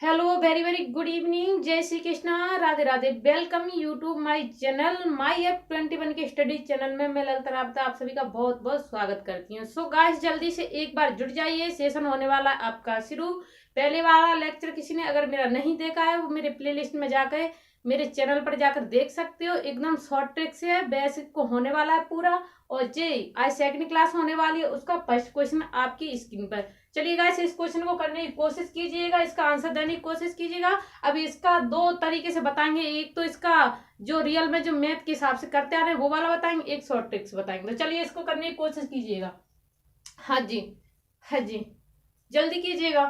Hello very very good evening, जय Shri Krishna, Radhe Radhe. Welcome YouTube my channel my F 21 के study channel में मैं ललिता राबता आप सभी का बहुत बहुत स्वागत करती हूँ। सो गाइस, जल्दी से एक बार जुट जाइए, सेशन होने वाला आपका शुरू। पहले वाला लेक्चर किसी ने अगर मेरा नहीं देखा है वो मेरे प्लेलिस्ट में जाकर मेरे चैनल पर जाकर देख सकते हो। एकदम शॉर्ट ट्रिक से है, बेसिक को होने वाला है पूरा। और जे आज सेकंड क्लास होने वाली है, उसका फर्स्ट क्वेश्चन आपकी स्क्रीन पर। चलिए गाइस, इस क्वेश्चन को करने की कोशिश कीजिएगा, इसका आंसर देने की कोशिश कीजिएगा। अब इसका दो तरीके से बताएंगे, एक तो इसका जो रियल में जो मैथ के हिसाब से करते आ रहे हैं वो वाला बताएंगे, एक शॉर्ट ट्रिक्स बताएंगे। तो चलिए इसको करने की कोशिश कीजिएगा। हाँ जी, हाँ जी, जल्दी कीजिएगा।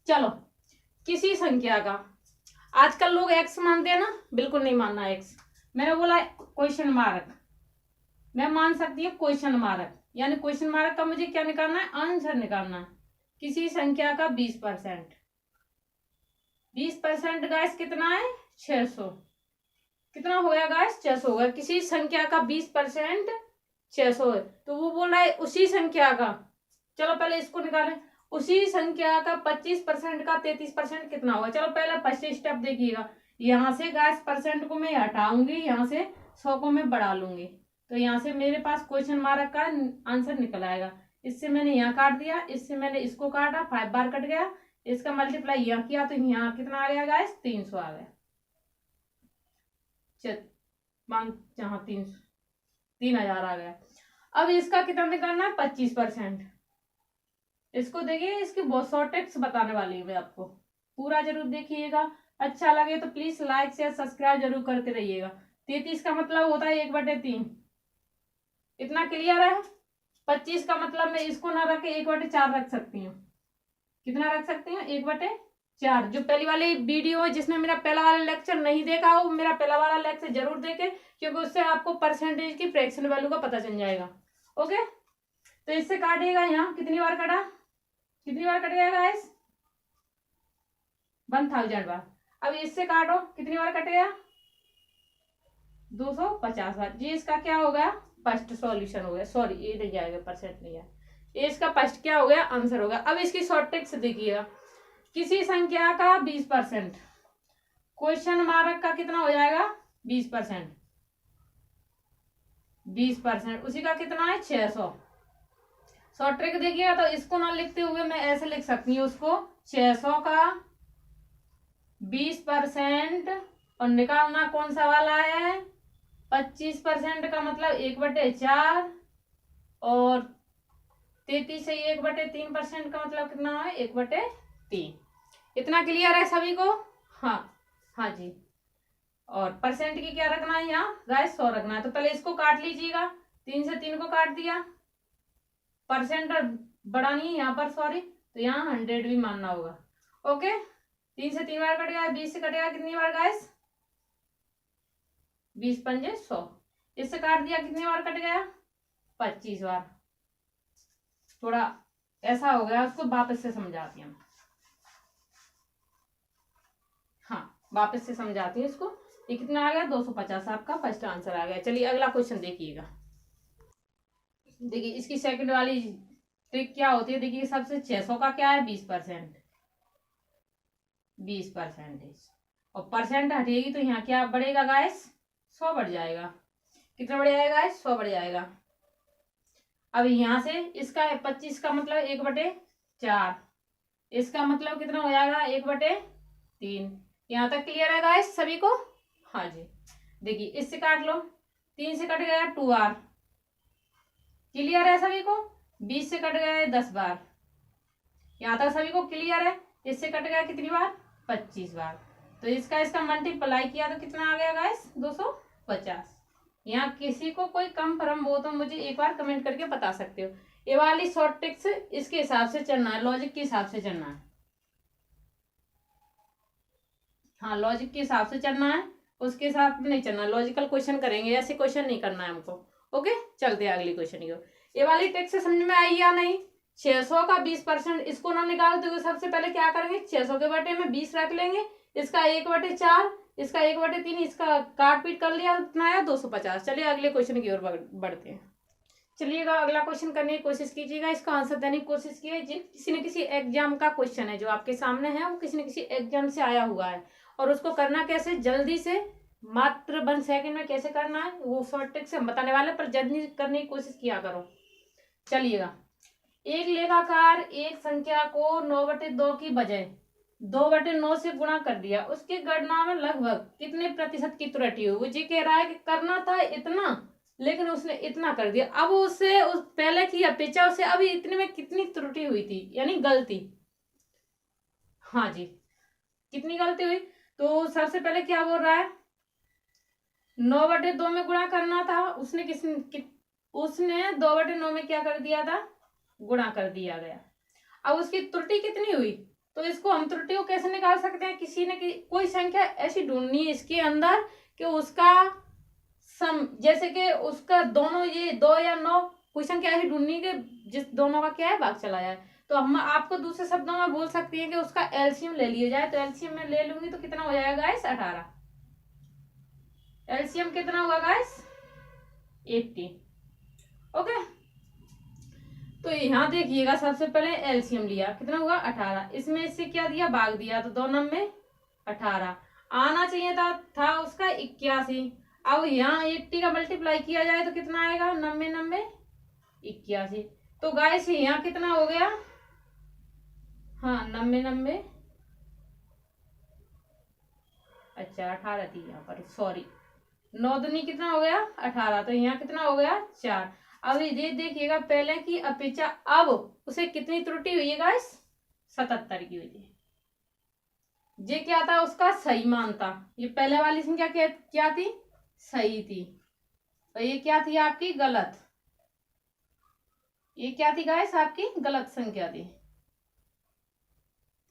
चलो, किसी संख्या का, आजकल लोग एक्स मानते हैं ना, बिल्कुल नहीं मानना एक्स। मैंने बोला क्वेश्चन मार्क, मैं मान सकती हूँ क्वेश्चन मार्क, यानी क्वेश्चन मार्क का मुझे क्या निकालना है, आंसर निकालना है। किसी संख्या का 20%, 20% गाइस कितना है, 600। कितना हो गया गाइस, 600 हो गया। किसी संख्या का 20% 600 है, तो वो बोल रहा है उसी संख्या का। चलो पहले इसको निकालें। उसी संख्या का 25% का 33% कितना होगा। चलो पहले फर्स्ट स्टेप देखिएगा। यहाँ से गाइस परसेंट को मैं हटाऊंगी, यहाँ से 100 को मैं बढ़ा लूंगी, तो यहाँ से मेरे पास क्वेश्चन मार्क का आंसर निकल आएगा। इससे मैंने यहाँ काट दिया, इससे मैंने इसको काटा, 5 बार कट गया। इसका मल्टीप्लाई यहाँ किया तो यहाँ कितना आ गया गाइस, 300 आ गया। जहाँ 3000 आ गया। अब इसका कितना निकालना है, 25%। इसको देखिए, इसकी बहुत शॉर्ट टिप्स बताने वाली हूँ मैं आपको, पूरा जरूर देखिएगा। अच्छा लगे तो प्लीज लाइक शेयर सब्सक्राइब जरूर करते रहिएगा। 33 का मतलब होता है 1/3। इतना क्लियर है। 25 का मतलब मैं इसको ना रख के 1/4 रख सकती हूँ। कितना रख सकती हूँ, 1/4। जो पहली वाली वीडियो है, जिसने मेरा पहला वाला लेक्चर नहीं देखा हो, मेरा पहला वाला लेक्चर जरूर देखे, क्योंकि उससे आपको परसेंटेज की फ्रैक्शन वैल्यू का पता चल जाएगा। ओके, तो इससे काटिएगा। यहाँ कितनी बार कटा, कितनी बार कट गया गाइस, 1000 बार। अब इससे काटो, कितनी बार कट गया, 250 बार। जी इसका क्या हो गया, फर्स्ट सॉल्यूशन हो गया। सॉरी, ये नहीं जाएगा, परसेंट नहीं है, ये इसका फर्स्ट क्या हो गया, आंसर हो गया। अब इसकी शॉर्ट ट्रिक्स देखिएगा। किसी संख्या का 20%, क्वेश्चन मार्क का कितना हो जाएगा, 20%, 20% उसी का कितना है, 600। शॉर्ट ट्रिक देखिएगा, तो इसको ना लिखते हुए मैं ऐसे लिख सकती हूँ उसको, 600 का 20%, और निकालना कौन सा वाला है, 25% का मतलब 1/4, और 33 से 1/3% का मतलब कितना है, 1/3। इतना क्लियर है सभी को। हाँ, हाँ जी। और परसेंट की क्या रखना है, यहाँ गाइस 100 रखना है। तो पहले इसको काट लीजिएगा, 3 से 3 को काट दिया, परसेंट बड़ा नहीं है यहाँ पर, सॉरी, तो यहाँ 100 भी मानना होगा। ओके, 3 से 3 बार कट गया, 20 से कटेगा कितनी बार गाइस, 20 पंजे 100। इससे काट दिया, कितनी बार कट गया, 25 बार। थोड़ा ऐसा हो गया, उसको वापस से समझाती हूँ। हाँ, वापस से समझाती हूँ इसको। ये कितना आ गया, 250 आपका फर्स्ट आंसर आ गया। चलिए अगला क्वेश्चन देखिएगा। देखिए इसकी सेकंड वाली ट्रिक क्या होती है, देखिए सबसे 600 का क्या है, 20%, 20%, और परसेंट हटेगी तो यहाँ क्या बढ़ेगा गाइस, 100 बढ़ जाएगा। कितना बढ़ जाएगा गाइस, 100 बढ़ जाएगा। अब यहाँ से इसका 25 का मतलब 1/4, इसका मतलब कितना हो जाएगा, 1/3। यहाँ तक क्लियर है गाइस सभी को। हाँ जी, देखिए इससे काट लो, 3 से कट गया 2 बार, क्लियर है सभी को। 20 से कट गया 10 बार, यहाँ तक सभी को क्लियर है। इससे कट गया कितनी बार, 25 बार। तो इसका मल्टीप्लाई किया तो कितना आ गया गाइस, 250। यहाँ किसी को कोई कम भ्रम हो तो मुझे एक बार कमेंट करके बता सकते हो। ये वाली शॉर्ट ट्रिक्स इसके हिसाब से चलना है, लॉजिक के हिसाब से चलना है। हाँ, लॉजिक के हिसाब से चलना है, उसके हिसाब में नहीं चलना। लॉजिकल क्वेश्चन करेंगे, ऐसे क्वेश्चन नहीं करना है हमको। ओके, चलते हैं अगली क्वेश्चन की। ये वाली ट्रिक से समझ में आई या नहीं। 600 का 20%, इसको ना निकालते हुए सबसे पहले क्या करेंगे, 600 के बटे में 20 रख लेंगे, इसका 1/4, इसका 1/3, इसका काट पीट कर लिया, कितना आया, 250। चलिए अगले क्वेश्चन की ओर बढ़ते हैं। चलिएगा अगला क्वेश्चन करने की कोशिश कीजिएगा, इसका आंसर देने की कोशिश कीजिए। किसी न किसी एग्जाम का क्वेश्चन है जो आपके सामने है, वो किसी न किसी एग्जाम से आया हुआ है, और उसको करना कैसे, जल्दी से मात्र 1 सेकंड में कैसे करना है वो शॉर्ट ट्रिक से हम बताने वाले, पर जल्दी करने की कोशिश किया करो। चलिएगा, एक लेखाकार एक संख्या को 9/2 की बजाय 2/9 से गुणा कर दिया, उसकी गणना में लगभग कितने प्रतिशत की त्रुटि हुई। वो जी कह रहा है कि करना था इतना, लेकिन उसने इतना कर दिया। अब उसे उस पहले की अपेक्षा उसे अभी इतने में कितनी त्रुटि हुई थी, यानी गलती। हाँ जी, कितनी गलती हुई। तो सबसे पहले क्या बोल रहा है, 9/2 में गुणा करना था, उसने उसने 2/9 में क्या कर दिया था, गुणा कर दिया गया। अब उसकी त्रुटि कितनी हुई, तो इसको हम त्रुटि को कैसे निकाल सकते हैं, किसी ने कोई संख्या ऐसी ढूंढनी है इसके अंदर कि उसका सम, जैसे कि उसका दोनों ये 2 या 9, कोई संख्या ऐसी ढूंढनी है जिस दोनों का क्या है भाग चला जाए। तो हम आपको दूसरे शब्दों में बोल सकते हैं कि उसका एलसीएम ले लिया जाए। तो एलसीएम में ले लूंगी तो कितना हो जाएगा गाइस, 18। एलसीएम कितना होगा गाइस, 80। ओके, तो यहाँ देखिएगा, सबसे पहले एलसीएम लिया, कितना होगा 18, इसमें इससे क्या दिया, भाग दिया, तो 2 9 18 आना चाहिए था उसका 81। अब यहाँ 80 का मल्टीप्लाई किया जाए तो कितना आएगा, 90 90 81। तो गाइस यहाँ कितना हो गया, हाँ 90 90, अच्छा 18 थी यहाँ पर, सॉरी, 9 दूनी कितना हो गया 18, तो यहाँ कितना हो गया 4। अब ये देखिएगा, पहले की अपेक्षा अब उसे कितनी त्रुटि हुई है गाइस, 77 की हुई थी। ये क्या था, उसका सही मान था। ये पहले वाली संख्या क्या थी, सही थी, और ये क्या थी आपकी गलत। ये क्या थी गाइस, आपकी गलत संख्या थी।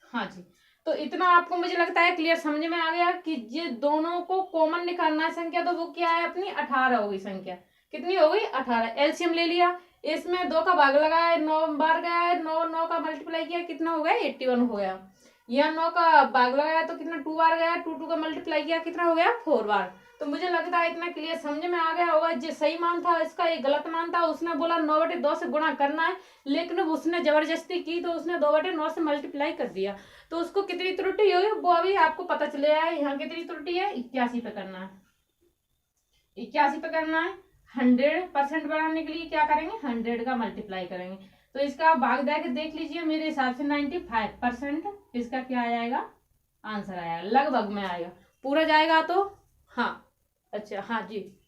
हाँ जी, तो इतना आपको मुझे लगता है क्लियर समझ में आ गया कि ये दोनों को कॉमन निकालना है संख्या, तो वो क्या है अपनी 18 होगी संख्या। कितनी हो गई 18, एलसीएम ले लिया, इसमें 2 का भाग लगाया, 9 बार गया है, 9 9 का मल्टीप्लाई किया, कितना हो गया 81 हो गया। यहाँ 9 का भाग लगाया तो कितना 2 बार गया, 2 2 का मल्टीप्लाई किया, कितना हो गया 4 बार। तो मुझे लगता है इतना क्लियर समझ में आ गया होगा। जो सही मान था इसका, ये गलत मान था। उसने बोला 9/2 से गुणा करना है, लेकिन उसने जबरदस्ती की तो उसने 2/9 से मल्टीप्लाई कर दिया, तो उसको कितनी त्रुटि हुई वो अभी आपको पता चले है। यहाँ कितनी त्रुटि है, 81 पे करना है, 81 पे करना है। 100% बढ़ाने के लिए क्या करेंगे, 100 का मल्टीप्लाई करेंगे। तो इसका भाग दे के देख लीजिए, मेरे हिसाब से 95% इसका क्या आ जाएगा, आंसर आएगा, लगभग में आएगा, पूरा जाएगा तो हाँ, अच्छा हाँ जी।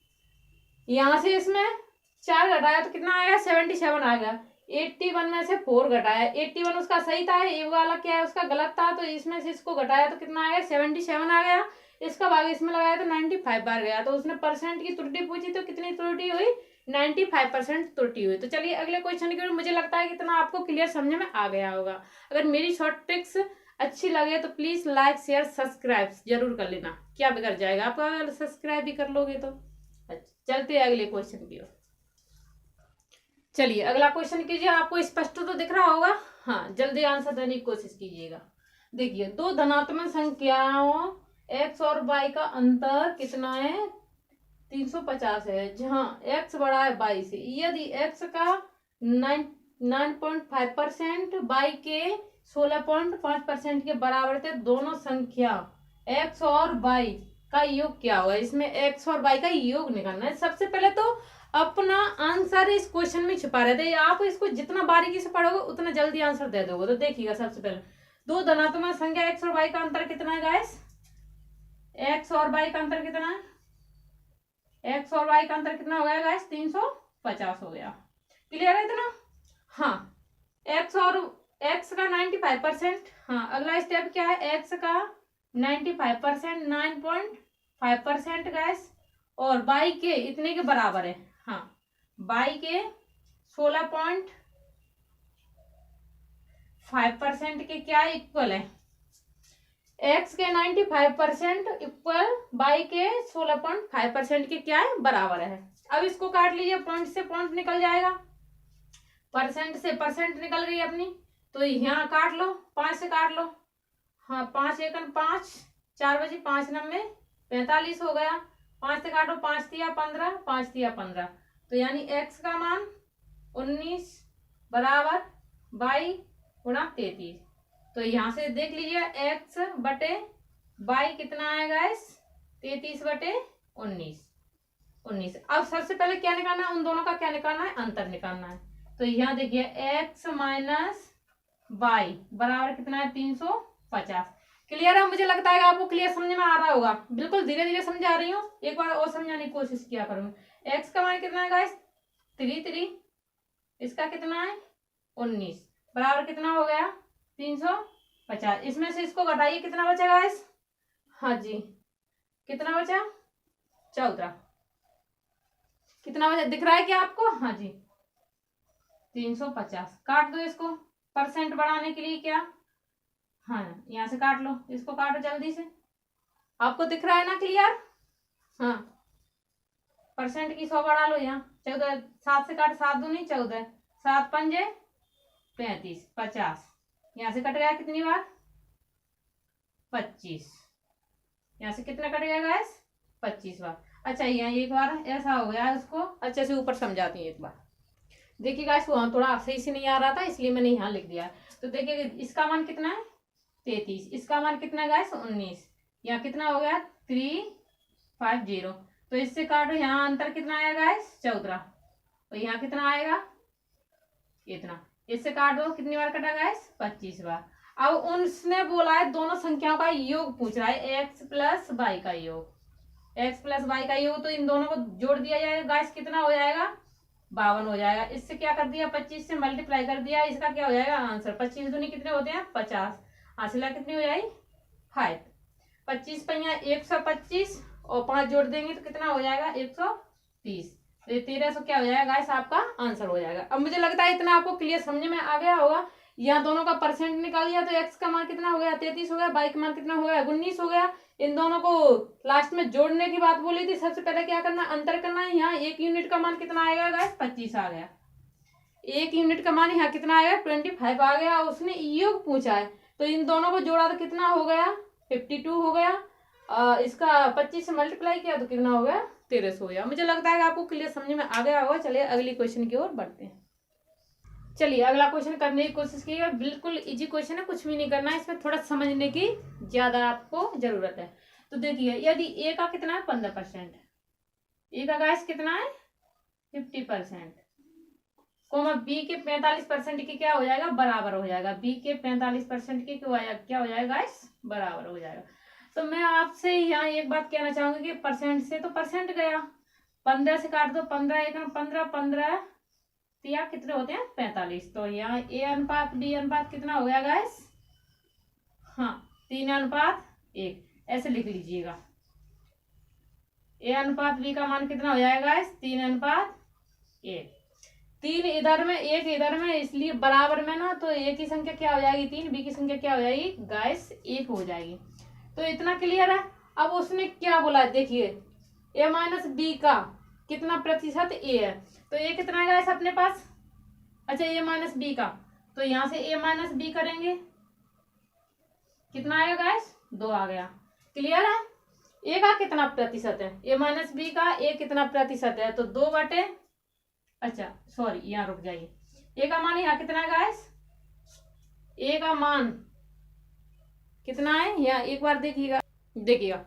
यहाँ से इसमें 4 घटाया तो कितना आएगा, 77 आ गया। 81 में से 4 घटाया, 81 उसका सही था, ये वाला क्या है उसका गलत था, तो इसमें से इसको घटाया तो कितना आएगा 77 आ गया। इसका भाग इसमें लगाया तो 95 बार गया। तो उसने परसेंट की त्रुटि पूछी, तो कितनी त्रुटि हुई, 95% त्रुटि हुई। तो चलिए अगले क्वेश्चन की ओर। मुझे लगता है कितना आपको क्लियर समझ में आ गया होगा। अगर मेरी शॉर्ट ट्रिक्स अच्छी लगे तो प्लीज लाइक शेयर सब्सक्राइब जरूर कर लेना, क्या बिगड़ जाएगा आपका अगर सब्सक्राइब भी कर लोगे तो। चलते हैं अगले क्वेश्चन की ओर। चलिए अगला क्वेश्चन कीजिए, आपको स्पष्ट तो दिख रहा होगा, हाँ जल्दी आंसर देने की कोशिश कीजिएगा। देखिए, 2 धनात्मक संख्याओं x और y का अंतर कितना है, 350 है, जहां x बड़ा है y से। यदि x का 9.5% y के 16.5% के बराबर थे, दोनों संख्या x और y का योग क्या होगा। इसमें x और y का योग निकालना है। सबसे पहले तो अपना आंसर इस क्वेश्चन में छुपा रहता है, आप इसको जितना बारीकी से पढ़ोगे उतना जल्दी आंसर दे दोगे। तो देखिएगा, सबसे पहले 2 धनात्मक संख्या x और y का अंतर कितना है गाइस, x और y का अंतर कितना है, x और y का अंतर कितना हो गया गाइस, 350 हो गया। क्लियर है इतना, हाँ x और x का 95%, हाँ अगला स्टेप क्या है, x का 95%, 9.5% गैस, और y के इतने के बराबर है, हाँ y के 16.5% के क्या इक्वल है, x के 95% इक्वल y के 16.5% के क्या है, बराबर है। अब इसको काट लीजिए, पॉइंट से पॉइंट निकल जाएगा, परसेंट से परसेंट निकल गई अपनी, तो यहाँ काट लो, 5 से काट लो, हाँ 5 एकन 5, 4 बजे 5 9 45 हो गया। 5 से काटो, 5 तिया 15, 5 तिया 15, तो यानी x का मान 19 बराबर बाई गुणा 33। तो यहाँ से देख लीजिए x बटे बाई कितना आएगा गाइस, 33/19। अब सबसे पहले क्या निकालना है, उन दोनों का क्या निकालना है, अंतर निकालना है। तो यहाँ देखिए x माइनस बाई बराबर कितना है, 350। क्लियर है? मुझे लगता है कि आपको क्लियर समझ में आ रहा होगा। बिल्कुल धीरे धीरे समझा रही हूँ, एक बार और समझाने की कोशिश किया करूंगी। x का मान कितना है गाइस, 3, इसका कितना है 19 बराबर कितना हो गया 350। इसमें से इसको घटाइए, कितना बचा गाइस, हाँ जी कितना बचा 14। कितना बचा दिख रहा है क्या आपको, हाँ जी 350। काट दो इसको परसेंट बढ़ाने के लिए, क्या, हाँ यहाँ से काट लो, इसको काटो जल्दी से। आपको दिख रहा है ना क्लियर, हाँ परसेंट की 100 बढ़ा लो यहाँ। 14 7 से काट, 7 दूनी 14, 7 पंजे 35, 50। यहाँ से कट गया कितनी बार 25। यहाँ से कितना कट गया गैस 25 बार। अच्छा यहाँ एक बार ऐसा हो गया, इसको अच्छे से ऊपर समझाती हूँ एक बार। देखिए गाइस वहां थोड़ा सही से नहीं आ रहा था, इसलिए मैंने यहाँ लिख दिया। तो देखिए इसका मान कितना है 33, इसका मान कितना है गाइस 19। यहाँ कितना हो गया 350। तो इससे काटो, यहाँ अंतर कितना आएगा गाइस 14। तो यहाँ कितना आएगा इतना। इससे काट दो, कितनी बार कटा गाइस 25 बार। अब उसने बोला है दोनों संख्याओं का योग पूछ रहा है, एक्स प्लस वाई का योग, एक्स प्लस वाई का योग। तो इन दोनों को जोड़ दिया जाएगा गाइस, कितना हो जाएगा 52 हो जाएगा। इससे क्या कर दिया 25 से मल्टीप्लाई कर दिया, इसका क्या हो जाएगा आंसर। 25 दूनी कितने होते हैं 50, हासिला कितनी हो जाएगी 5। 25 पहिया 125 और 5 जोड़ देंगे तो कितना हो जाएगा 130। तो ये 1300 क्या हो जाएगा गाइस आपका आंसर हो जाएगा। अब मुझे लगता है इतना आपको क्लियर समझ में आ गया होगा। यहाँ दोनों का परसेंट निकाल लिया, तो एक्स का मान कितना हो गया 33 हो गया, वाई का मान कितना हो गया 19 हो गया। इन दोनों को लास्ट में जोड़ने की बात बोली थी। सबसे पहले क्या करना, अंतर करना है। यहाँ 1 यूनिट का मान कितना आएगा गाइस 25 आ गया, 1 यूनिट का मान यहाँ कितना आएगा 25 आ गया। उसने योग पूछा है तो इन दोनों को जोड़ा तो कितना हो गया 52 हो गया। इसका 25 से मल्टीप्लाई किया तो कितना हो गया 1300 हो गया। मुझे लगता है कि आपको क्लियर समझ में आ गया होगा। चलिए अगली क्वेश्चन की ओर बढ़ते हैं। चलिए अगला क्वेश्चन करने की कोशिश कीजिएगा। बिल्कुल इजी क्वेश्चन है, कुछ भी नहीं करना है, इसमें थोड़ा समझने की ज्यादा आपको जरूरत है। तो देखिए यदि ए का कितना है 15%, ए का गाइस कितना है 50%, कोमा बी के 45% की क्या हो जाएगा बराबर हो जाएगा, बी के 45% की क्या हो जाएगा गाइस बराबर हो जाएगा। तो मैं आपसे यहाँ एक बात कहना चाहूंगी कि परसेंट से तो परसेंट गया, 15 से काट दो, 15 एक 15, 15 या कितने होते हैं 45। तो यहाँ ए अनुपात बी अनुपात कितना हो गया गाइस, हाँ 3:1। ऐसे लिख लीजिएगा, ए अनुपात बी का मान कितना हो जाएगा गाइस 3:1। 3 इधर में 1 इधर में, इसलिए बराबर में ना, तो ए की संख्या क्या हो जाएगी 3, बी की संख्या क्या हो जाएगी गाइस 1 हो जाएगी। तो इतना क्लियर है। अब उसने क्या बोला देखिए, ए माइनस बी का कितना प्रतिशत ए है, तो ए कितना है गाइस अपने पास, अच्छा ए माइनस बी का, तो यहां से ए माइनस बी करेंगे, कितना आएगा गाइस 2 आ गया। क्लियर है। ए का कितना प्रतिशत है, ए माइनस बी का ए कितना प्रतिशत है, तो 2 बटे, अच्छा सॉरी यहाँ रुक जाइए, ए का मान यहाँ कितना है गाइस, ए का मान कितना है यहाँ एक बार देखिएगा, देखिएगा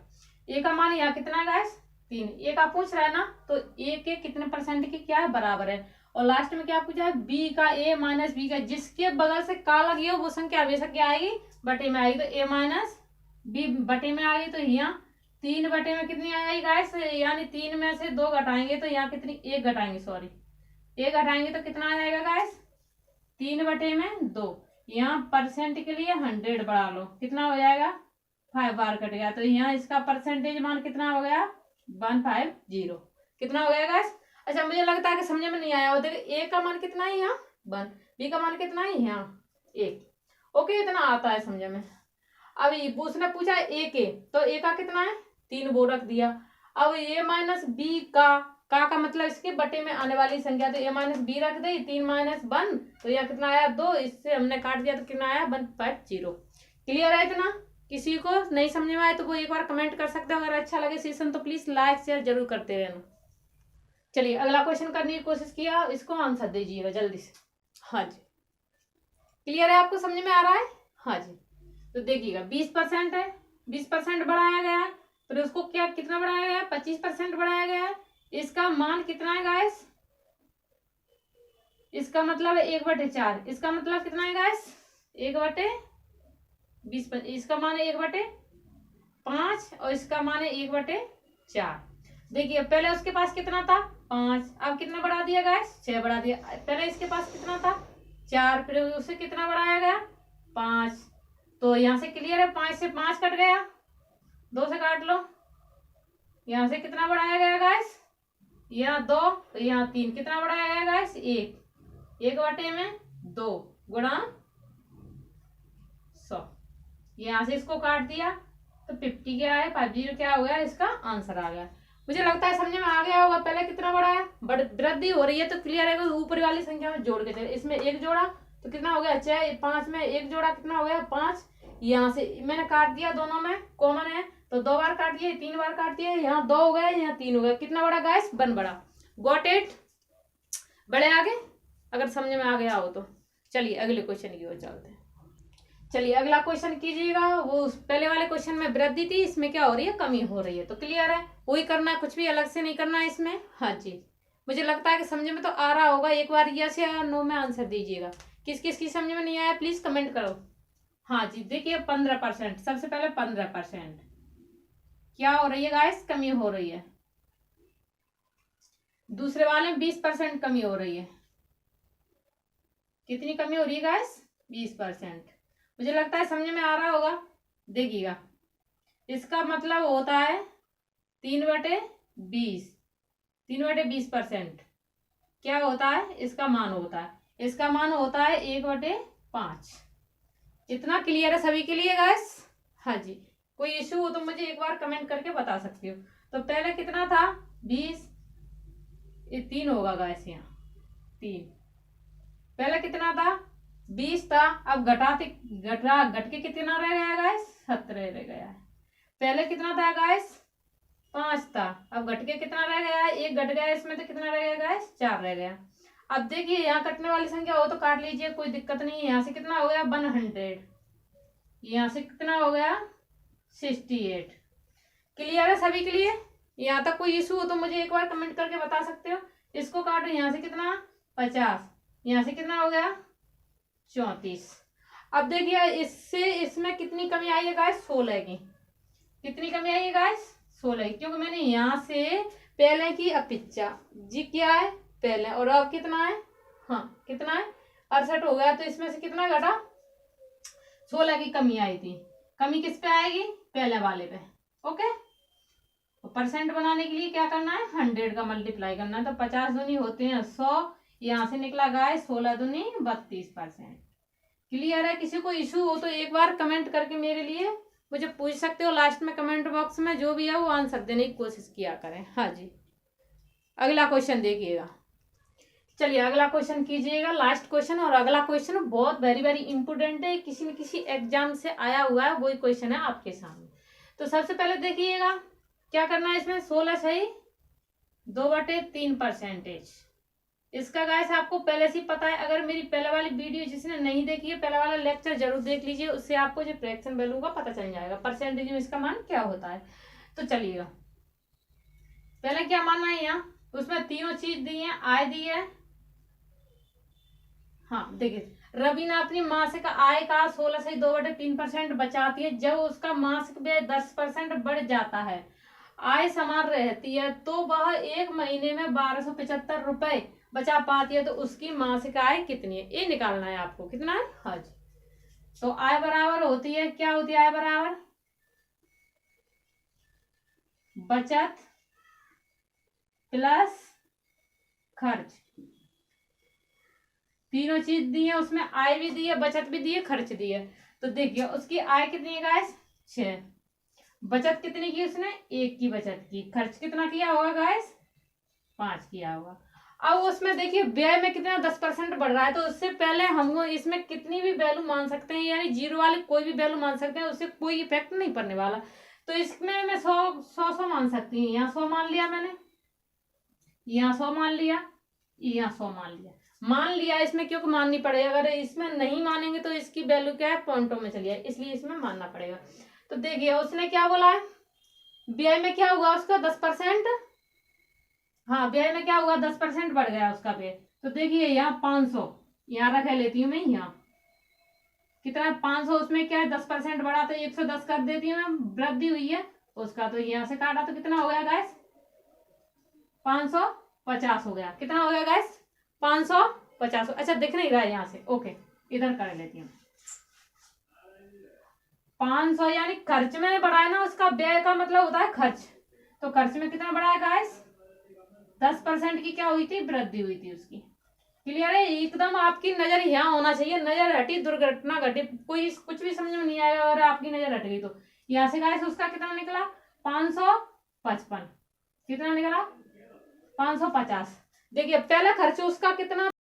ए का मान यहाँ कितना है गाइस 3। ए का पूछ रहा है ना, तो ए के कितने परसेंट की क्या है बराबर है। और लास्ट में क्या पूछा है बी का, ए माइनस बी का, जिसके बगल से का लगी हो वो संख्या हमेशा क्या आएगी बटे में आएगी। तो ए माइनस बी बटे में आ गई, तो यहाँ 3 बटे में कितनी आएगी गाइस, यानी 3 में से 2 घटाएंगे तो यहाँ कितनी 1 घटाएंगे, सॉरी 1 घटाएंगे तो कितना आ जाएगा गाइस 3 बटे में 2। यहाँ परसेंट के लिए 100 बढ़ा लो, कितना हो जाएगा 5 बार कट गया। तो यहाँ इसका परसेंटेज मान कितना हो गया 150, कितना हो गया गाइस। अच्छा मुझे लगता है कि समझ में नहीं आया हो। देखिए ए का मान कितना है यहाँ 1, बी का मान कितना है यहाँ 1, ओके इतना आता है समझ में। अब उसने पूछा ए के, तो ए का कितना है 3 वो रख दिया। अब ए माइनस बी का मतलब इसके बटे में आने वाली संख्या, तो ए माइनस बी रख दी, 3 माइनस 1, तो यह कितना आया 2, इससे हमने काट दिया तो कितना आया 150। क्लियर है इतना। किसी को नहीं समझ में आए तो वो एक बार कमेंट कर सकते हो। अगर अच्छा लगे सेशन तो प्लीज लाइक शेयर जरूर करते रहना। चलिए अगला क्वेश्चन करने की कोशिश किया, इसको आंसर दीजिएगा जल्दी से। हाँ जी, क्लियर है, आपको समझ में आ रहा है? हाँ जी, तो देखिएगा 20% है, 20% बढ़ाया गया है, फिर उसको क्या कितना बढ़ाया गया है? 25% बढ़ाया गया है। इसका मान कितना है गाइस? इसका मतलब है 1/4। इसका मतलब कितना है गाइस? 1/20। इसका मान है 1/5 और इसका मान है 1/4। देखिए पहले उसके पास कितना था? 5, अब कितना बढ़ा दिया गाइस? 6 बढ़ा दिया। पहले इसके पास कितना था? 4, फिर उससे कितना बढ़ाया गया? 5। तो यहाँ से क्लियर है, 5 से 5 कट गया, 2 से काट लो। यहाँ से कितना बढ़ाया गया गाइस? यहाँ 2, तो यहाँ 3, कितना बढ़ाया गया गाइस? 1। 1/2 गुणा 100। यहाँ से इसको काट दिया तो 50 क्या है? 50 क्या हो गया? इसका आंसर आ गया। मुझे लगता है समझ में आ गया होगा। पहले कितना बढ़ा है? वृद्धि हो रही है तो क्लियर है, ऊपर वाली संख्या में जोड़ के चले। इसमें 1 जोड़ा तो कितना हो गया? 6। 5 में 1 जोड़ा कितना हो गया? 5। यहाँ से मैंने काट दिया, दोनों में कॉमन है तो 2 बार काट दिए, 3 बार काट दिए। यहाँ 2 हो गए, यहाँ 3 हो गया। कितना बड़ा गाइस? 1 बड़ा। Got it? बड़े आगे अगर समझ में आ गया हो तो। चलिए अगले क्वेश्चन की ओर चलते हैं। चलिए अगला क्वेश्चन कीजिएगा। वो पहले वाले क्वेश्चन में वृद्धि थी, इसमें क्या हो रही है? कमी हो रही है। तो क्लियर है, वही करना है, कुछ भी अलग से नहीं करना है इसमें। हाँ जी, मुझे लगता है कि समझ में तो आ रहा होगा। एक बार यस या नो में आंसर दीजिएगा। किस किस की समझ में नहीं आया प्लीज कमेंट करो। हाँ जी, देखिए 15%, सबसे पहले 15% क्या हो रही है गाइस? कमी हो रही है। दूसरे वाले में 20% कमी हो रही है। कितनी कमी हो रही है गाइस? 20%। मुझे लगता है समझ में आ रहा होगा। देखिएगा इसका मतलब होता है 3/20। 3/20% क्या होता है? इसका मान होता है, इसका मान होता है 1/5। इतना क्लियर है सभी के लिए गाइस? हाँ जी, कोई इश्यू हो तो मुझे एक बार कमेंट करके बता सकते हो। तो पहले कितना था? 20, ये 3 होगा गाइस, यहाँ 3। पहले कितना था? 20 था, अब घट के कितना रह गया गाइस? 17 रह गया है। पहले कितना था गाइस? 5 था, अब घट के कितना रह गया है? 1 घट गया इसमें, तो कितना रह गया गाइस? 4 रह गया। अब देखिए यहाँ कटने वाली संख्या हो तो काट लीजिए, कोई दिक्कत नहीं है। यहाँ से कितना हो गया? 100। यहाँ से कितना हो गया? 68। क्लियर है सभी के लिए? यहाँ तक कोई इशू हो तो मुझे एक बार कमेंट करके बता सकते हो। इसको काटो, यहाँ से कितना? 50। यहाँ से कितना हो गया? 34। अब देखिए इससे इसमें कितनी कमी आई है गाइस? 16 की। कितनी कमी आई है गाइस? 16 की, क्योंकि मैंने यहाँ से पहले की अपेक्षा जी क्या है? पहले, और अब कितना है? हाँ कितना है? 68 हो गया, तो इसमें से कितना घटा? 16 की कमी आई थी। कमी किस पे आएगी? पहले वाले पे। ओके, तो परसेंट बनाने के लिए क्या करना है? 100 का मल्टीप्लाई करना है। तो 50 दूनी होते हैं 100, यहाँ से निकला गाइस 16 दूनी 32%। क्लियर है? किसी को इशू हो तो एक बार कमेंट करके मेरे लिए मुझे पूछ सकते हो। लास्ट में कमेंट बॉक्स में जो भी है वो आंसर देने की कोशिश किया करें। हाँ जी, अगला क्वेश्चन देखिएगा। चलिए अगला क्वेश्चन कीजिएगा, लास्ट क्वेश्चन। और अगला क्वेश्चन बहुत वेरी वेरी इंपोर्टेंट है, किसी न किसी एग्जाम से आया हुआ है, वही क्वेश्चन है आपके सामने। तो सबसे पहले देखिएगा क्या करना है इसमें। 16 सही 2/3%। इसका गाइस आपको पहले से ही पता है। अगर मेरी पहले वाली वीडियो जिसने नहीं देखी है, पहले वाला लेक्चर जरूर देख लीजिए, उससे आपको जो फ्रैक्शन वैल्यू का पता चल जाएगा, परसेंटेज में इसका मान क्या होता है। तो चलिएगा पहले क्या मानना है, यहाँ उसमें तीनों चीज दी है, आय दी है। हाँ देखिए, रवीना अपनी मासिक आय का 16 से 2/3% बचाती है। जब उसका मासिक व्यय 10% बढ़ जाता है, आय समान रहती है, तो वह एक महीने में 1275 रुपए बचा पाती है। तो उसकी मासिक आय कितनी है, ये निकालना है आपको। कितना है? हाँ जी, तो आय बराबर होती है, क्या होती है आय बराबर? बचत प्लस खर्च। तीनों चीज दी है, उसमें आय भी दी है, बचत भी दी है, खर्च दी है। तो देखिए उसकी आय कितनी है गाइस? 6। बचत कितनी की उसने? 1 की बचत की। खर्च कितना किया होगा गाइस? 5 किया होगा। अब उसमें देखिए व्यय में कितना 10% बढ़ रहा है, तो उससे पहले हम इसमें कितनी भी वैल्यू मान सकते हैं, यानी जीरो वाली कोई भी वैल्यू मान सकते हैं, उससे कोई इफेक्ट नहीं पड़ने वाला। तो इसमें मैं 100 मान सकती हूँ। यहाँ 100 मान लिया मैंने, यहाँ 100 मान लिया, यहाँ 100 मान लिया। मान लिया इसमें क्योंकि माननी पड़ेगी, अगर इसमें नहीं मानेंगे तो इसकी वैल्यू क्या है, पॉइंटों में चली जाए, इसलिए इसमें मानना पड़ेगा। तो देखिए उसने क्या बोला है, व्यय में क्या हुआ उसका 10%, हाँ व्यय में क्या हुआ 10% बढ़ गया उसका व्यय। तो देखिए यहाँ 500, यहाँ रख लेती हूँ मैं, यहाँ कितना 500, उसमें क्या है 10% बढ़ा तो 110 कर देती हूँ मैं, वृद्धि हुई है उसका। तो यहाँ से काटा तो कितना हो गया गैस, 550 हो गया। कितना हो गया गैस, 550। अच्छा दिख नहीं रहा है यहाँ से, ओके इधर कर लेती हूँ। 500 यानी खर्च में बढ़ा है ना, उसका व्यय का मतलब होता है खर्च। तो खर्च में कितना बढ़ा है गाइस, 10% की क्या हुई थी, वृद्धि हुई थी उसकी। क्लियर है, एकदम आपकी नजर यहाँ होना चाहिए, नजर हटी दुर्घटना घटी, कोई कुछ भी समझ में नहीं आएगा अगर आपकी नजर हट गई तो। यहाँ से गाइस उसका कितना निकला 555, कितना निकला 550। देखिए पहला खर्च उसका कितना